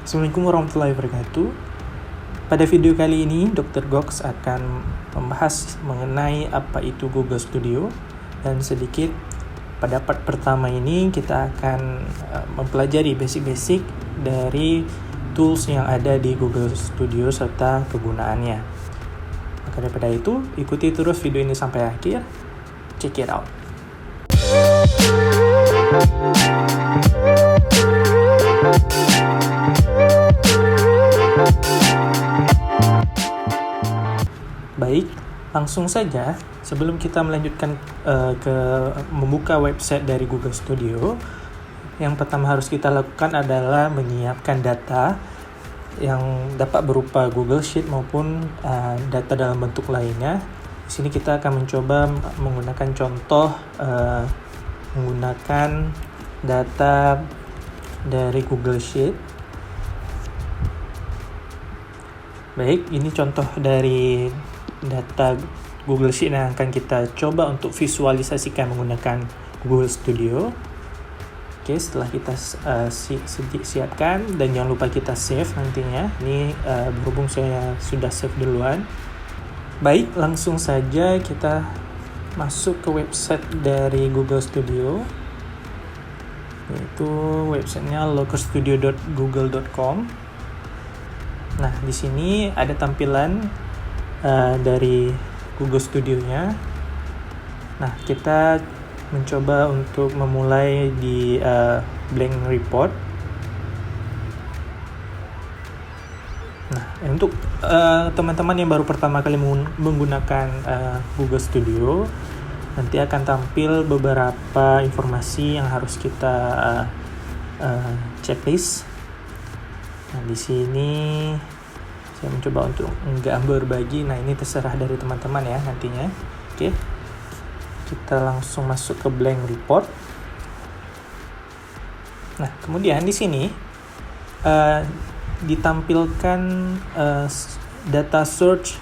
Assalamualaikum warahmatullahi wabarakatuh. Pada video kali ini, Dr. Gox akan membahas mengenai apa itu Google Studio, dan sedikit pada part pertama ini kita akan mempelajari basic-basic dari tools yang ada di Google Studio serta kegunaannya. Maka daripada itu, ikuti terus video ini sampai akhir. Check it out. Baik, langsung saja sebelum kita melanjutkan ke membuka website dari Google Studio, yang pertama harus kita lakukan adalah menyiapkan data yang dapat berupa Google Sheet maupun data dalam bentuk lainnya. Di sini kita akan mencoba menggunakan contoh menggunakan data dari Google Sheet. Baik, ini contoh dari data Google Sheet yang akan kita coba untuk visualisasikan menggunakan Google Studio. Oke, setelah kita siapkan, dan jangan lupa kita save nantinya. Ini berhubung saya sudah save duluan. Baik, langsung saja kita masuk ke website dari Google Studio, yaitu websitenya localstudio.google.com. Nah, di sini ada tampilan dari Google Studio-nya. Nah, kita mencoba untuk memulai di blank report. Nah, untuk teman-teman yang baru pertama kali menggunakan Google Studio, nanti akan tampil beberapa informasi yang harus kita checklist. Nah, di sini saya mencoba untuk nggak berbagi. Nah, ini terserah dari teman-teman ya nantinya. Oke, kita langsung masuk ke blank report. Nah, kemudian di sini ditampilkan data search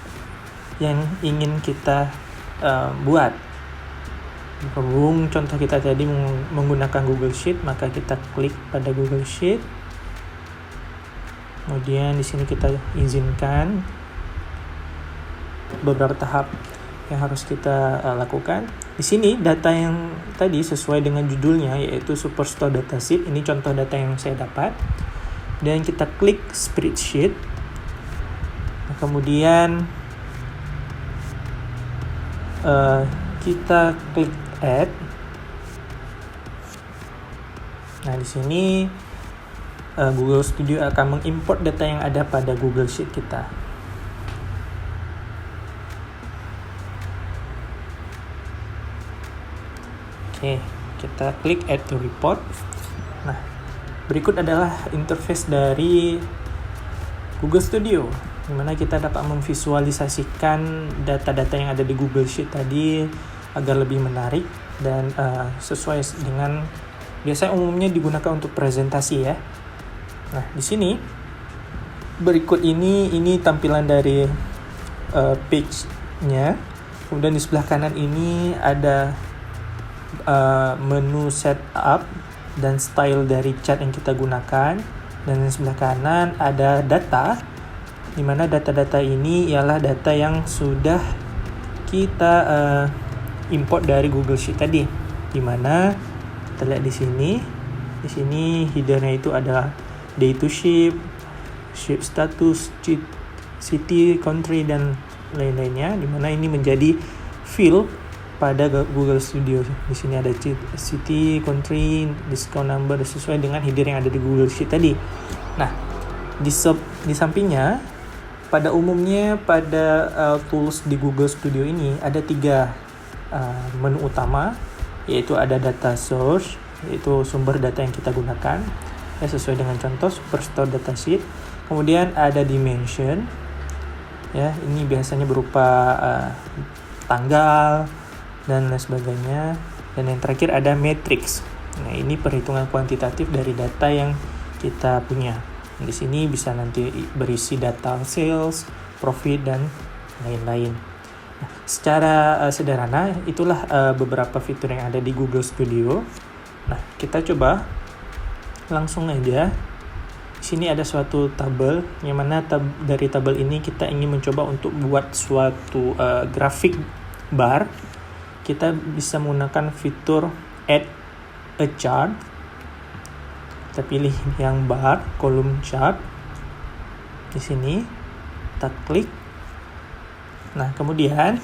yang ingin kita buat. Berhubung contoh kita tadi menggunakan Google Sheet, maka kita klik pada Google Sheet. Kemudian di sini kita izinkan beberapa tahap yang harus kita lakukan. Di sini data yang tadi sesuai dengan judulnya, yaitu Superstore Datasheet. Ini contoh data yang saya dapat. Dan kita klik Spreadsheet. Nah, kemudian kita klik Add. Nah, di sini Google Studio akan mengimport data yang ada pada Google Sheet kita. Oke, kita klik Add to Report. Nah, berikut adalah interface dari Google Studio, di mana kita dapat memvisualisasikan data-data yang ada di Google Sheet tadi agar lebih menarik dan sesuai dengan biasanya umumnya digunakan untuk presentasi ya. Nah, di sini berikut ini tampilan dari page-nya. Kemudian di sebelah kanan ini ada menu setup dan style dari chart yang kita gunakan. Dan di sebelah kanan ada data, di mana data-data ini ialah data yang sudah kita import dari Google Sheet tadi. Di mana kita lihat di sini header-nya itu ada day to ship, ship status, city, country, dan lain-lainnya, di mana ini menjadi field pada Google Studio. Di sini ada city, country, discount number sesuai dengan header yang ada di Google Sheet tadi. Nah, di sampingnya, pada umumnya pada tools di Google Studio ini ada 3 menu utama, yaitu ada data source, yaitu sumber data yang kita gunakan ya, sesuai dengan contoh Superstore Datasheet. Kemudian ada dimension ya, ini biasanya berupa tanggal dan lain sebagainya. Dan yang terakhir ada matrix. Nah, ini perhitungan kuantitatif dari data yang kita punya. Di sini bisa nanti berisi data sales, profit, dan lain-lain. Nah, secara sederhana itulah beberapa fitur yang ada di Google Studio. Nah, kita coba langsung aja. Di sini ada suatu tabel, yang mana dari tabel ini kita ingin mencoba untuk buat suatu grafik bar. Kita bisa menggunakan fitur add a chart. Kita pilih yang bar, kolom chart. Di sini kita klik. Nah, kemudian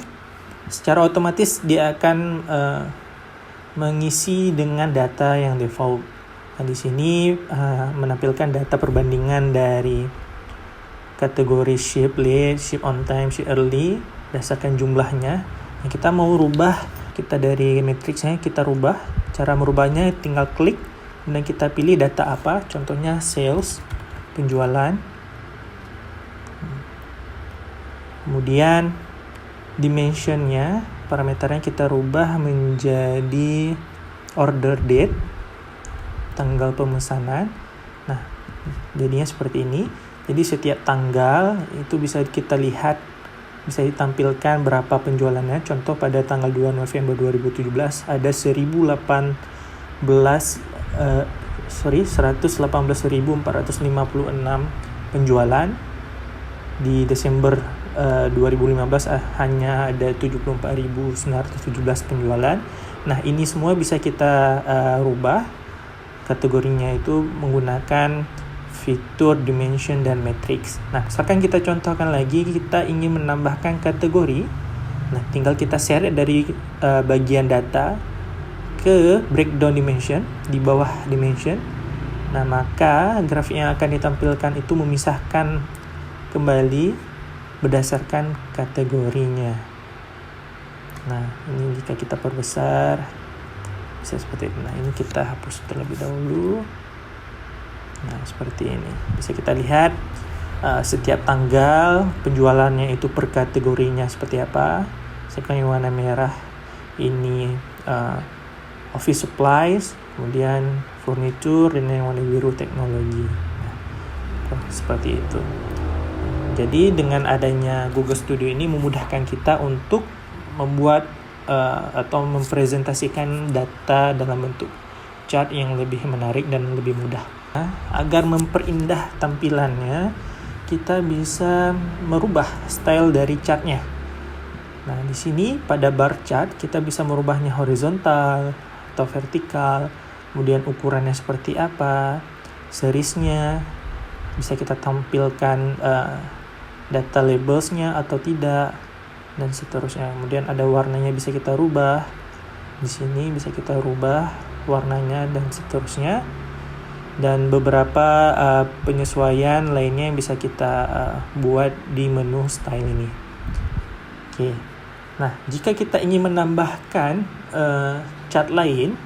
secara otomatis dia akan mengisi dengan data yang default. Nah, di sini menampilkan data perbandingan dari kategori ship late, ship on time, ship early berdasarkan jumlahnya. Nah, kita mau rubah, kita dari matriksnya kita rubah. Cara merubahnya tinggal klik, kemudian kita pilih data apa, contohnya sales, penjualan. Kemudian dimensionnya, parameternya kita rubah menjadi order date, tanggal pemesanan. Nah, jadinya seperti ini. Jadi setiap tanggal itu bisa kita lihat, bisa ditampilkan berapa penjualannya. Contoh pada tanggal 2 November 2017 ada 118.456 penjualan. Di Desember 2015 hanya ada 74.917 penjualan. Nah, ini semua bisa kita rubah kategorinya itu menggunakan fitur dimension dan matrix. Nah, misalkan kita contohkan lagi, kita ingin menambahkan kategori. Nah, tinggal kita seret dari bagian data ke breakdown dimension, di bawah dimension. Nah, maka grafik yang akan ditampilkan itu memisahkan kembali berdasarkan kategorinya. Nah, ini jika kita perbesar bisa seperti itu. Nah, ini kita hapus terlebih dahulu. Nah, seperti ini. Bisa kita lihat setiap tanggal penjualannya itu per kategorinya seperti apa. Misalkan yang warna merah ini office supplies, kemudian furniture, dan yang warna biru teknologi. Nah, seperti itu. Jadi dengan adanya Google Studio ini memudahkan kita untuk membuat atau mempresentasikan data dalam bentuk chart yang lebih menarik dan lebih mudah. Nah, agar memperindah tampilannya, kita bisa merubah style dari chartnya. Nah, di sini pada bar chart kita bisa merubahnya horizontal atau vertikal, kemudian ukurannya seperti apa, seriesnya, bisa kita tampilkan data labelsnya atau tidak, dan seterusnya. Kemudian ada warnanya bisa kita rubah. Di sini bisa kita rubah warnanya dan seterusnya. Dan beberapa penyesuaian lainnya yang bisa kita buat di menu style ini. Oke. Nah, jika kita ingin menambahkan chart lain,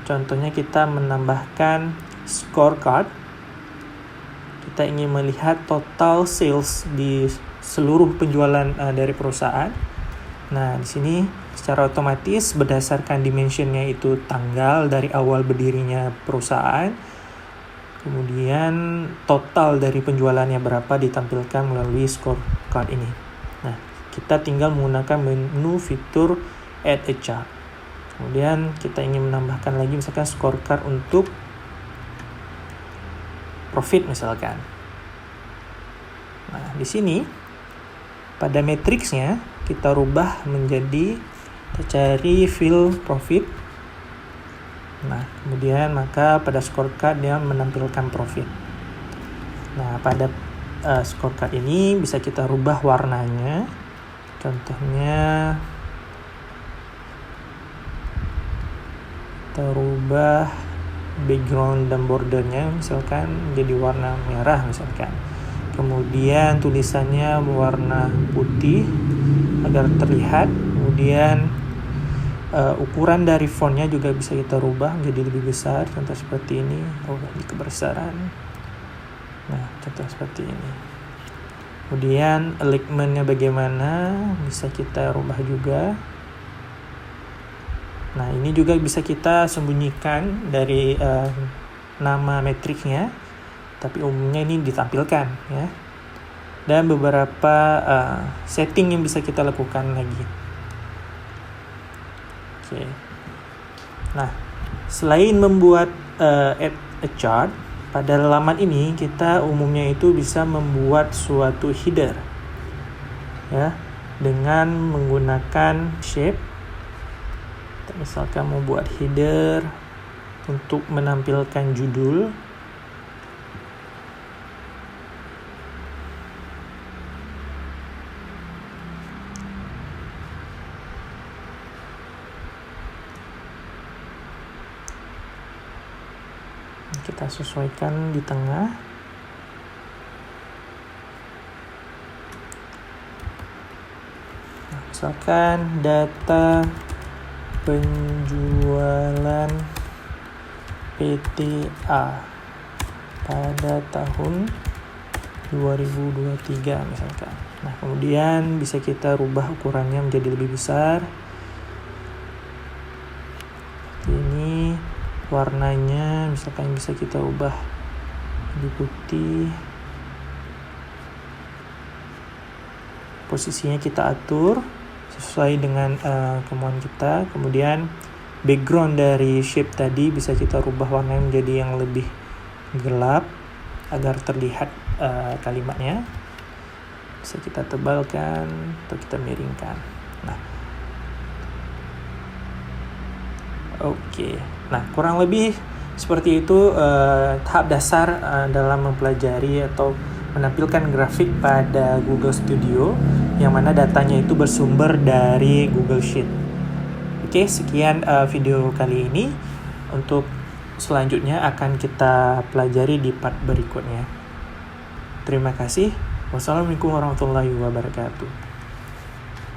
contohnya kita menambahkan scorecard. Kita ingin melihat total sales di seluruh penjualan dari perusahaan. Nah, di sini secara otomatis berdasarkan dimensionnya itu tanggal dari awal berdirinya perusahaan, kemudian total dari penjualannya berapa ditampilkan melalui scorecard ini. Nah, kita tinggal menggunakan menu fitur add a chart. Kemudian kita ingin menambahkan lagi misalkan scorecard untuk profit misalkan. Nah, di sini pada matriksnya kita rubah menjadi, kita cari field profit. Nah, kemudian maka pada scorecard dia menampilkan profit. Nah, pada scorecard ini bisa kita rubah warnanya. Contohnya kita rubah background dan bordernya misalkan jadi warna merah misalkan. Kemudian tulisannya warna putih agar terlihat. Kemudian ukuran dari fontnya juga bisa kita rubah menjadi lebih besar, contoh seperti ini, rubah di kebesaran. Nah, contoh seperti ini. Kemudian alignment-nya bagaimana, bisa kita rubah juga. Nah, ini juga bisa kita sembunyikan dari nama matriksnya, tapi umumnya ini ditampilkan ya. Dan beberapa setting yang bisa kita lakukan lagi. Oke. Nah, selain membuat add a chart, pada laman ini kita umumnya itu bisa membuat suatu header ya dengan menggunakan shape. Kita misalkan mau buat header untuk menampilkan judul. Kita sesuaikan di tengah. Nah, misalkan data penjualan PTA pada tahun 2023 misalkan. Nah, kemudian bisa kita rubah ukurannya menjadi lebih besar. Ini warnanya misalkan bisa kita ubah di putih. Posisinya kita atur sesuai dengan kemauan kita. Kemudian background dari shape tadi bisa kita rubah warnanya menjadi yang lebih gelap agar terlihat kalimatnya. Bisa kita tebalkan atau kita miringkan. Nah, oke. Nah, kurang lebih seperti itu tahap dasar dalam mempelajari atau menampilkan grafik pada Google Studio yang mana datanya itu bersumber dari Google Sheet. Oke, sekian video kali ini. Untuk selanjutnya akan kita pelajari di part berikutnya. Terima kasih. Wassalamualaikum warahmatullahi wabarakatuh.